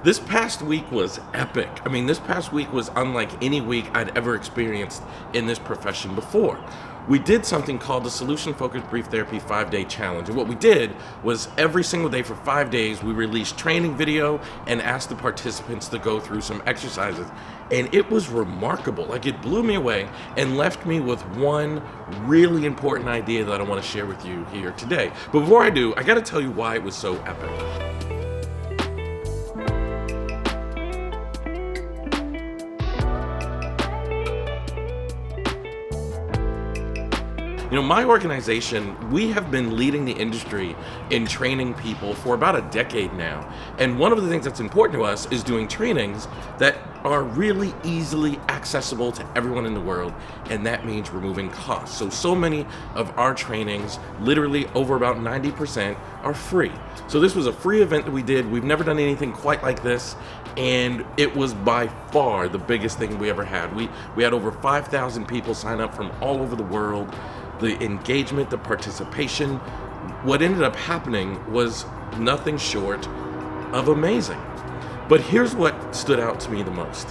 This past week was epic. I mean, this past week was unlike any week I'd ever experienced in this profession before. We did something called the Solution Focused Brief Therapy 5-Day Challenge. And what we did was every single day for 5 days, we released training video and asked the participants to go through some exercises. And it was remarkable. Like, it blew me away and left me with one really important idea that I want to share with you here today. But before I do, I got to tell you why it was so epic. You know, my organization, we have been leading the industry in training people for about a decade now. And one of the things that's important to us is doing trainings that are really easily accessible to everyone in the world, and that means removing costs. So many of our trainings, literally over about 90%, are free. So this was a free event that we did. We've never done anything quite like this, and it was by far the biggest thing we ever had. We had over 5,000 people sign up from all over the world. The engagement, the participation, what ended up happening was nothing short of amazing. But here's what stood out to me the most,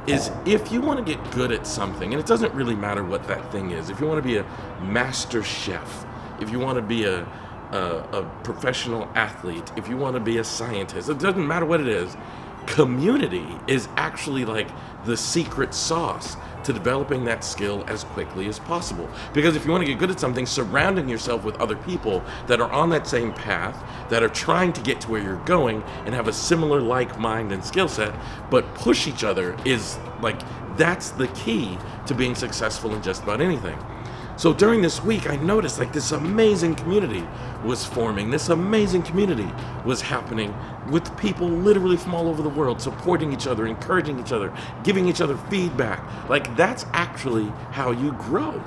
is if you want to get good at something, and it doesn't really matter what that thing is, if you want to be a master chef, if you want to be a professional athlete, if you want to be a scientist, it doesn't matter what it is, community is actually like the secret sauce to developing that skill as quickly as possible. Because if you want to get good at something, surrounding yourself with other people that are on that same path, that are trying to get to where you're going and have a similar like mind and skill set, but push each other, is like, that's the key to being successful in just about anything. So during this week, I noticed like this amazing community was forming. This amazing community was happening with people literally from all over the world, supporting each other, encouraging each other, giving each other feedback. Like, that's actually how you grow.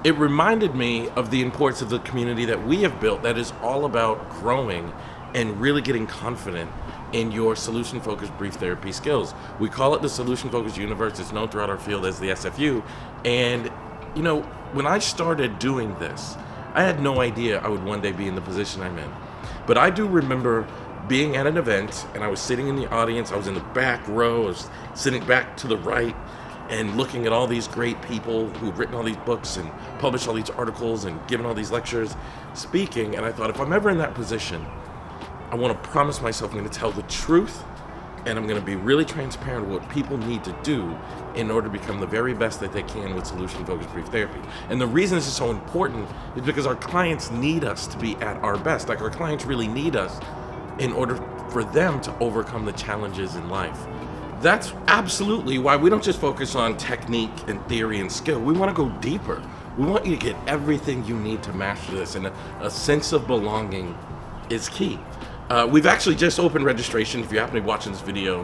It reminded me of the importance of the community that we have built that is all about growing and really getting confident in your solution-focused brief therapy skills. We call it the Solution-Focused Universe. It's known throughout our field as the SFU. And you know, when I started doing this, I had no idea I would one day be in the position I'm in. But I do remember being at an event, and I was sitting in the audience. I was in the back row. I was sitting back to the right and looking at all these great people who've written all these books and published all these articles and given all these lectures, speaking. And I thought, if I'm ever in that position, I want to promise myself I'm going to tell the truth, and I'm going to be really transparent with what people need to do in order to become the very best that they can with solution-focused brief therapy. And the reason this is so important is because our clients need us to be at our best. Like, our clients really need us in order for them to overcome the challenges in life. That's absolutely why we don't just focus on technique and theory and skill. We want to go deeper. We want you to get everything you need to master this, and a sense of belonging is key. We've actually just opened registration. If you happen to be watching this video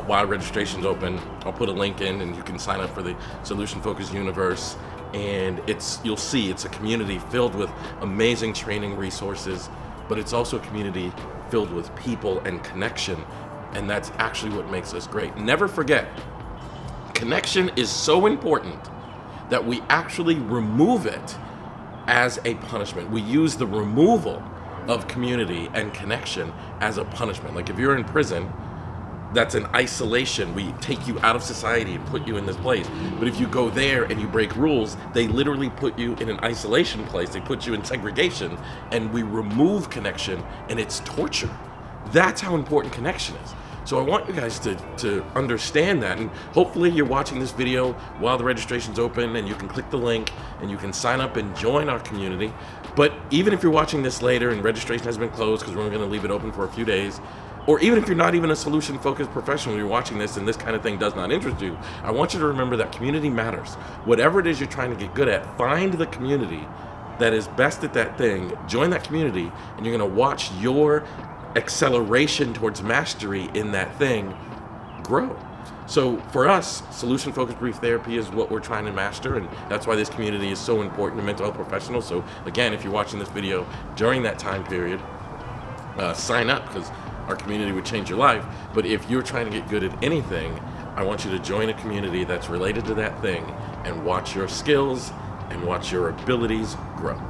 while registration's open, I'll put a link in and you can sign up for the Solution Focused Universe. And you'll see it's a community filled with amazing training resources, but it's also a community filled with people and connection. And that's actually what makes us great. Never forget, connection is so important that we actually remove it as a punishment. We use the removal of community and connection as a punishment. Like, if you're in prison, that's an isolation. We take you out of society and put you in this place. But if you go there and you break rules, they literally put you in an isolation place. They put you in segregation, and we remove connection, and it's torture. That's how important connection is. So I want you guys to understand that, and hopefully you're watching this video while the registration's open, and you can click the link and you can sign up and join our community. But even if you're watching this later and registration has been closed, because we're only going to leave it open for a few days, or even if you're not even a solution-focused professional, you're watching this and this kind of thing does not interest you, I want you to remember that community matters. Whatever it is you're trying to get good at, find the community that is best at that thing, join that community, and you're going to watch your acceleration towards mastery in that thing grow. So for us, solution-focused brief therapy is what we're trying to master, and that's why this community is so important to mental health professionals. So again, if you're watching this video during that time period, sign up, because our community would change your life. But if you're trying to get good at anything, I want you to join a community that's related to that thing and watch your skills and watch your abilities grow.